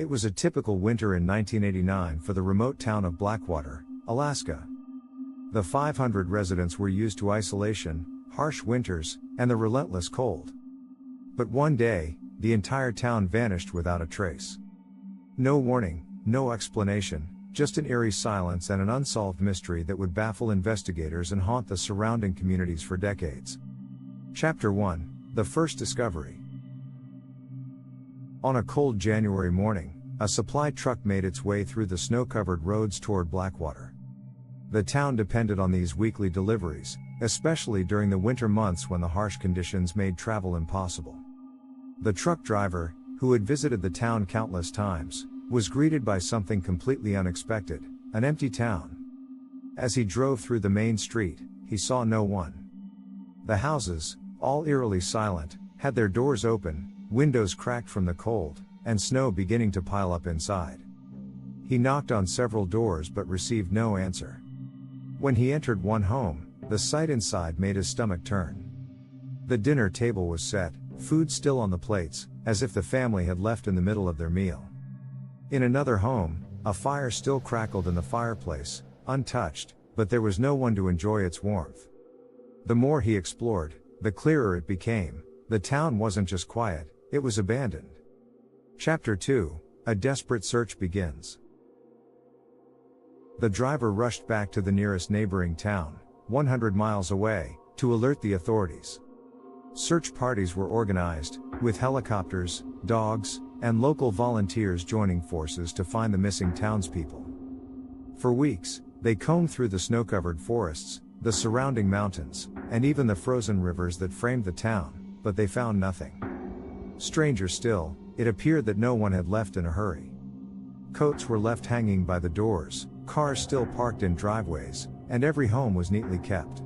It was a typical winter in 1989 for the remote town of Blackwater, Alaska. The 500 residents were used to isolation, harsh winters, and the relentless cold. But one day, the entire town vanished without a trace. No warning, no explanation, just an eerie silence and an unsolved mystery that would baffle investigators and haunt the surrounding communities for decades. Chapter 1: The First Discovery. On a cold January morning, a supply truck made its way through the snow-covered roads toward Blackwater. The town depended on these weekly deliveries, especially during the winter months when the harsh conditions made travel impossible. The truck driver, who had visited the town countless times, was greeted by something completely unexpected: an empty town. As he drove through the main street, he saw no one. The houses, all eerily silent, had their doors open, windows cracked from the cold, and snow beginning to pile up inside. He knocked on several doors but received no answer. When he entered one home, the sight inside made his stomach turn. The dinner table was set, food still on the plates, as if the family had left in the middle of their meal. In another home, a fire still crackled in the fireplace, untouched, but there was no one to enjoy its warmth. The more he explored, the clearer it became: the town wasn't just quiet, it was abandoned. Chapter 2: A Desperate Search Begins. The driver rushed back to the nearest neighboring town, 100 miles away, to alert the authorities. Search parties were organized, with helicopters, dogs, and local volunteers joining forces to find the missing townspeople. For weeks, they combed through the snow-covered forests, the surrounding mountains, and even the frozen rivers that framed the town, but they found nothing. Stranger still, it appeared that no one had left in a hurry. Coats were left hanging by the doors, cars still parked in driveways, and every home was neatly kept.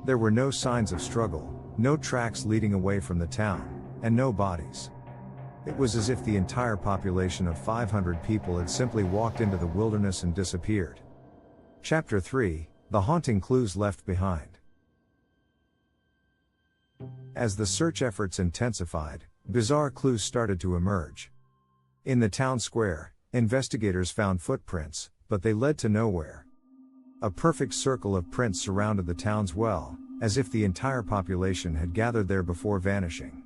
There were no signs of struggle, no tracks leading away from the town, and no bodies. It was as if the entire population of 500 people had simply walked into the wilderness and disappeared. Chapter 3: The Haunting Clues Left Behind. As the search efforts intensified, bizarre clues started to emerge. In the town square, investigators found footprints, but they led to nowhere. A perfect circle of prints surrounded the town's well, as if the entire population had gathered there before vanishing.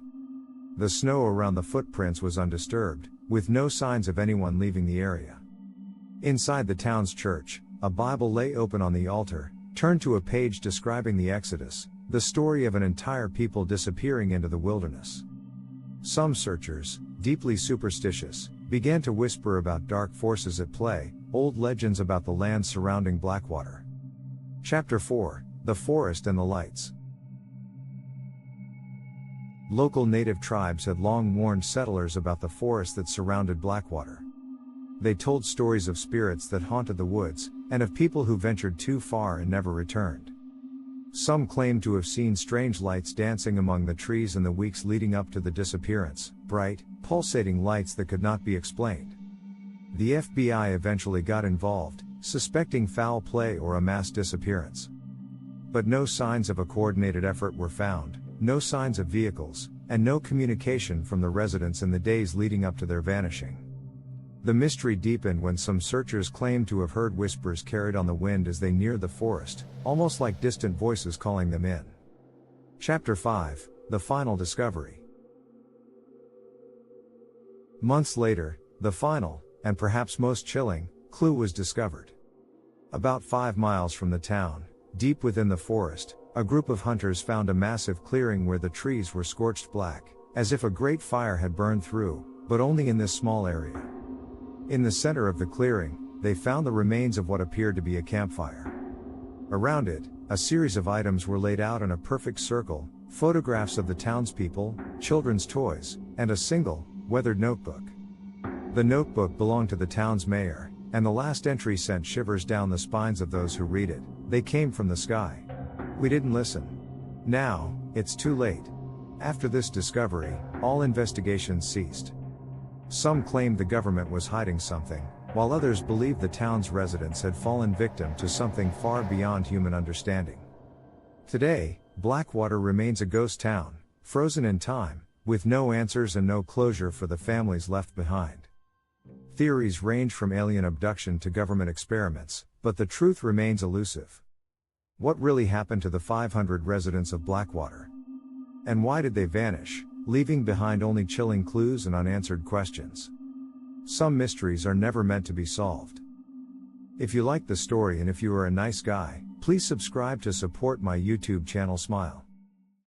The snow around the footprints was undisturbed, with no signs of anyone leaving the area. Inside the town's church, a Bible lay open on the altar, turned to a page describing the Exodus, the story of an entire people disappearing into the wilderness. Some searchers, deeply superstitious, began to whisper about dark forces at play, old legends about the land surrounding Blackwater. Chapter 4: The Forest and the Lights. Local native tribes had long warned settlers about the forest that surrounded Blackwater. They told stories of spirits that haunted the woods, and of people who ventured too far and never returned. Some claimed to have seen strange lights dancing among the trees in the weeks leading up to the disappearance, bright, pulsating lights that could not be explained. The FBI eventually got involved, suspecting foul play or a mass disappearance. But no signs of a coordinated effort were found, no signs of vehicles, and no communication from the residents in the days leading up to their vanishing. The mystery deepened when some searchers claimed to have heard whispers carried on the wind as they neared the forest, almost like distant voices calling them in. Chapter 5: The Final Discovery. Months later, the final, and perhaps most chilling, clue was discovered. About 5 miles from the town, deep within the forest, a group of hunters found a massive clearing where the trees were scorched black, as if a great fire had burned through, but only in this small area. In the center of the clearing, they found the remains of what appeared to be a campfire. Around it, a series of items were laid out in a perfect circle: photographs of the townspeople, children's toys, and a single, weathered notebook. The notebook belonged to the town's mayor, and the last entry sent shivers down the spines of those who read it: "They came from the sky. We didn't listen. Now, it's too late." After this discovery, all investigations ceased. Some claimed the government was hiding something, while others believed the town's residents had fallen victim to something far beyond human understanding. Today, Blackwater remains a ghost town, frozen in time, with no answers and no closure for the families left behind. Theories range from alien abduction to government experiments, but the truth remains elusive. What really happened to the 500 residents of Blackwater? And why did they vanish, leaving behind only chilling clues and unanswered questions? Some mysteries are never meant to be solved. If you like the story and if you are a nice guy, please subscribe to support my YouTube channel. Smile.